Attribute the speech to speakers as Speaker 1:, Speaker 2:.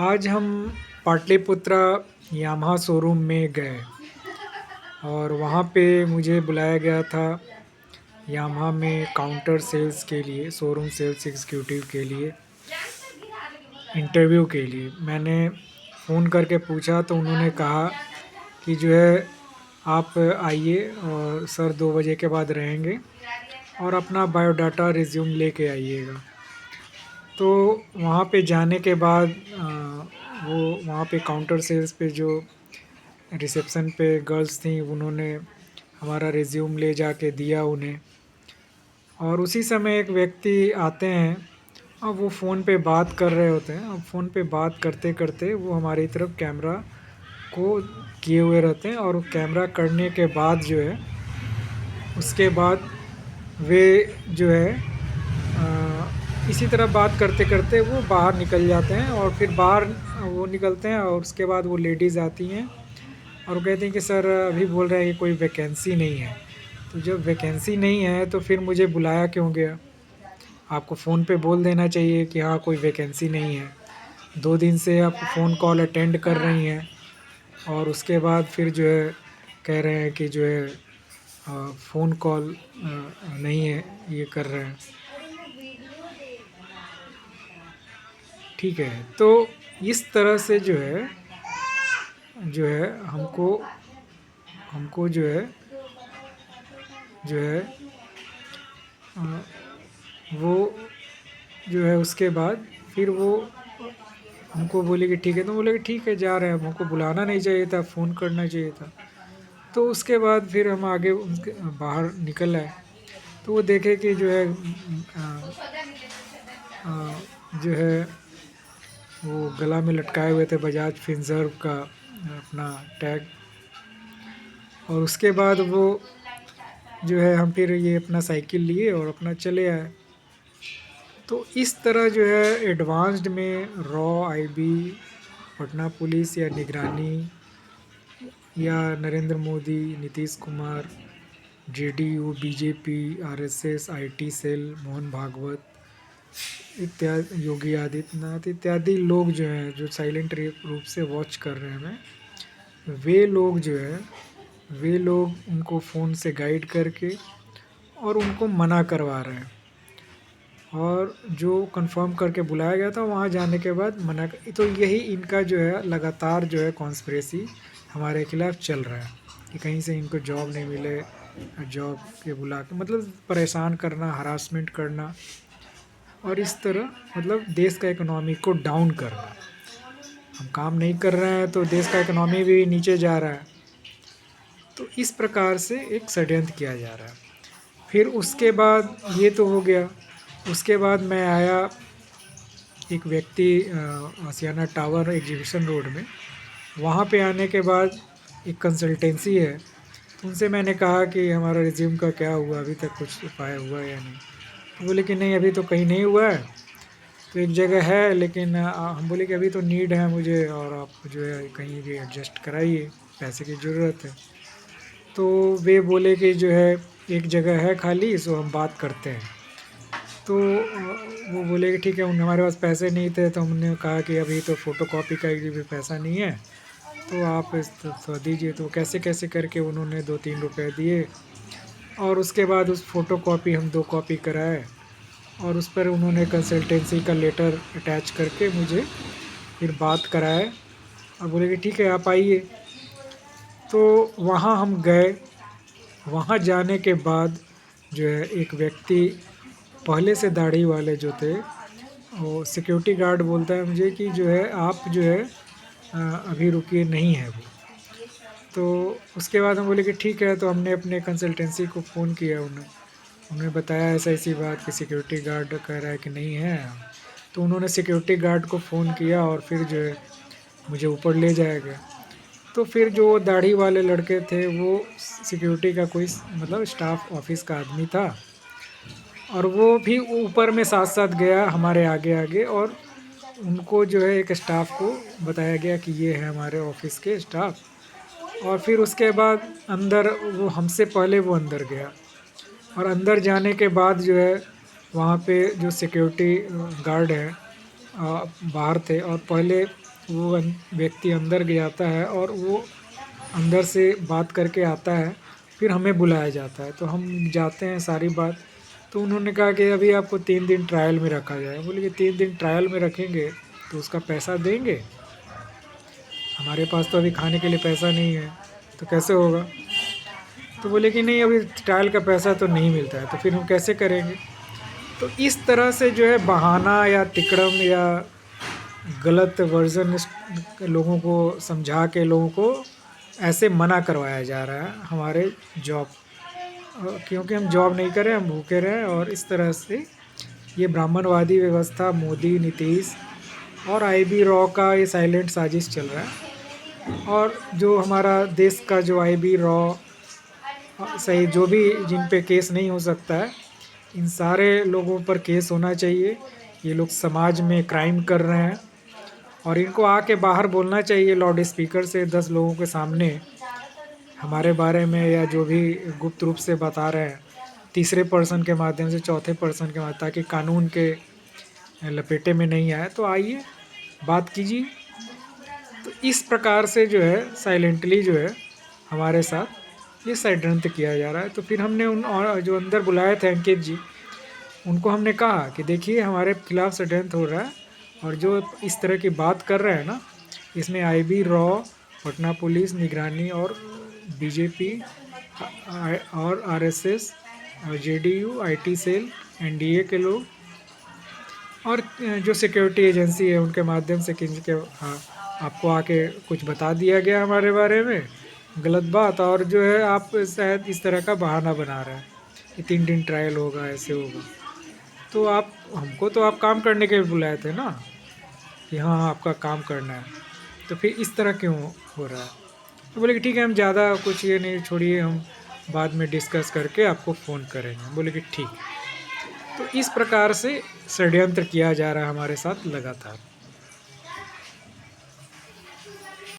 Speaker 1: आज हम Pataliputra Yamaha showroom में गए और वहाँ पे मुझे बुलाया गया था यामाहा में काउंटर सेल्स के लिए, शोरूम सेल्स एग्जीक्यूटिव के लिए, इंटरव्यू के लिए। मैंने फ़ोन करके पूछा तो उन्होंने कहा कि जो है आप आइए और सर 2 बजे के बाद रहेंगे और अपना बायोडाटा रिज्यूम लेके आइएगा। तो वहाँ पे जाने के बाद वो वहाँ पे काउंटर सेल्स पे जो रिसेप्शन पे गर्ल्स थी उन्होंने हमारा रिज्यूम ले जाके दिया उन्हें। और उसी समय एक व्यक्ति आते हैं और वो फ़ोन पे बात कर रहे होते हैं। अब फ़ोन पे बात करते करते वो हमारी तरफ कैमरा को किए हुए रहते हैं और वो कैमरा करने के बाद जो है उसके बाद वे जो है इसी तरह बात करते करते वो बाहर निकल जाते हैं और फिर बाहर वो निकलते हैं और उसके बाद वो लेडीज़ आती हैं और वो कहती हैं कि सर अभी बोल रहे हैं कि कोई वैकेंसी नहीं है। तो जब वैकेंसी नहीं है तो फिर मुझे बुलाया क्यों गया? आपको फ़ोन पे बोल देना चाहिए कि हाँ कोई वैकेंसी नहीं है। 2 दिन से आप फ़ोन कॉल अटेंड कर रही हैं और उसके बाद फिर जो है कह रहे हैं कि जो है फ़ोन कॉल नहीं है, ये कर रहे हैं। ठीक है, तो इस तरह से जो है हमको जो है अ, वो जो है उसके बाद फिर वो हमको बोले कि ठीक है, तो बोले कि ठीक है जा रहे हैं। अब हमको बुलाना नहीं चाहिए था, फ़ोन करना चाहिए था। तो उसके बाद फिर हम आगे उनके बाहर निकल आए, तो वो देखे कि जो है जो है वो गला में लटकाए हुए थे बजाज फिनसर्व का अपना टैग। और उसके बाद वो जो है हम फिर ये अपना साइकिल लिए और अपना चले आए। तो इस तरह जो है एडवांस्ड में रॉ आईबी, पटना पुलिस या निगरानी या Narendra Modi, Nitish Kumar, JDU, BJP, RSS, IT cell, Mohan Bhagwat इत्यादि, योगी आदित्यनाथ इत्यादि लोग जो हैं जो साइलेंट रूप से वॉच कर रहे हैं हमें, वे लोग उनको फ़ोन से गाइड करके और उनको मना करवा रहे हैं। और जो कंफर्म करके बुलाया गया था वहाँ जाने के बाद मना तो यही इनका जो है लगातार जो है कॉन्स्पिरेसी हमारे खिलाफ़ चल रहा है कि कहीं से इनको जॉब नहीं मिले, जॉब के बुला के मतलब परेशान करना, हरासमेंट करना और इस तरह मतलब देश का इकोनॉमी को डाउन करना। हम काम नहीं कर रहे हैं तो देश का इकोनॉमी भी नीचे जा रहा है। तो इस प्रकार से एक षड्यंत्र किया जा रहा है। फिर उसके बाद ये तो हो गया। उसके बाद मैं आया एक व्यक्ति आसियाना टावर एग्जीबिशन रोड में। वहाँ पे आने के बाद एक कंसल्टेंसी है, तो उनसे मैंने कहा कि हमारा रिज्यूम का क्या हुआ, अभी तक कुछ उपाय हुआ या नहीं? तो बोले कि नहीं अभी तो कहीं नहीं हुआ है, तो एक जगह है लेकिन हम बोले कि अभी तो नीड है मुझे और आप जो है कहीं भी एडजस्ट कराइए, पैसे की ज़रूरत है। तो वे बोले कि जो है एक जगह है खाली, सो हम बात करते हैं। तो वो बोले कि ठीक है, हमारे पास पैसे नहीं थे तो हमने कहा कि अभी तो फ़ोटोकॉपी का भी पैसा नहीं है, तो आप इस तो दीजिए। तो कैसे कैसे करके उन्होंने 2-3 रुपए दिए और उसके बाद उस फ़ोटोकॉपी हम 2 कॉपी कराए और उस पर उन्होंने कंसल्टेंसी का लेटर अटैच करके मुझे फिर बात कराए और बोले कि ठीक है आप आइए। तो वहाँ हम गए। वहाँ जाने के बाद जो है एक व्यक्ति पहले से दाढ़ी वाले जो थे, वो सिक्योरिटी गार्ड बोलता है मुझे कि जो है आप जो है अभी रुकिए, नहीं है वो। तो उसके बाद हम बोले कि ठीक है, तो हमने अपने कंसल्टेंसी को फ़ोन किया उन्होंने बताया ऐसा ऐसी बात कि सिक्योरिटी गार्ड कह रहा है कि नहीं है। तो उन्होंने सिक्योरिटी गार्ड को फ़ोन किया और फिर जो है मुझे ऊपर ले जाया गया। तो फिर जो दाढ़ी वाले लड़के थे वो सिक्योरिटी का कोई मतलब स्टाफ ऑफिस का आदमी था और वो भी ऊपर में साथ साथ गया हमारे आगे आगे और उनको जो है एक स्टाफ को बताया गया कि ये है हमारे ऑफिस के स्टाफ। और फिर उसके बाद अंदर वो हमसे पहले वो अंदर गया और अंदर जाने के बाद जो है वहाँ पे जो सिक्योरिटी गार्ड है बाहर थे और पहले वो व्यक्ति अंदर जाता है और वो अंदर से बात करके आता है, फिर हमें बुलाया जाता है। तो हम जाते हैं, सारी बात। तो उन्होंने कहा कि अभी आपको 3 दिन ट्रायल में रखा जाए। बोले कि 3 दिन ट्रायल में रखेंगे तो उसका पैसा देंगे? हमारे पास तो अभी खाने के लिए पैसा नहीं है, तो कैसे होगा? तो बोले कि नहीं, अभी ट्रायल का पैसा तो नहीं मिलता है, तो फिर हम कैसे करेंगे? तो इस तरह से जो है बहाना या तिकड़म या गलत वर्ज़न लोगों को समझा के लोगों को ऐसे मना करवाया जा रहा है हमारे जॉब, क्योंकि हम जॉब नहीं कर रहे, हम भूखे रहे। और इस तरह से ये ब्राह्मणवादी व्यवस्था, मोदी, नीतीश और आईबी रॉ का ये साइलेंट साजिश चल रहा है। और जो हमारा देश का जो आईबी रॉ सही, जो भी जिन पे केस नहीं हो सकता है, इन सारे लोगों पर केस होना चाहिए। ये लोग समाज में क्राइम कर रहे हैं और इनको आके बाहर बोलना चाहिए लाउड स्पीकर से 10 लोगों के सामने हमारे बारे में, या जो भी गुप्त रूप से बता रहे हैं तीसरे पर्सन के माध्यम से, चौथे पर्सन के माध्यम, ताकि कानून के लपेटे में नहीं आए। तो आइए बात कीजिए। तो इस प्रकार से जो है साइलेंटली जो है हमारे साथ ये षड्यंत्र किया जा रहा है। तो फिर हमने उन और जो अंदर बुलाए थे अंकित जी, उनको हमने कहा कि देखिए हमारे खिलाफ षड्यंत्र हो रहा है और जो इस तरह की बात कर रहे हैं ना, इसमें आईबी रॉ, पटना पुलिस निगरानी और बीजेपी और आरएसएस और जेडीयू, आईटी सेल, एनडीए के लोग और जो सिक्योरिटी एजेंसी है उनके माध्यम से किसी के आपको आके कुछ बता दिया गया हमारे बारे में गलत बात, और जो है आप शायद इस तरह का बहाना बना रहे हैं कि 3 दिन ट्रायल होगा, ऐसे होगा। तो आप हमको तो आप काम करने के लिए बुलाए थे ना, कि हाँ आपका काम करना है, तो फिर इस तरह क्यों हो रहा है? तो बोले कि ठीक है, हम ज़्यादा कुछ ये नहीं, छोड़िए, हम बाद में डिस्कस करके आपको फ़ोन करेंगे। बोले कि ठीक है। तो इस प्रकार से षड्यंत्र किया जा रहा है हमारे साथ लगातार।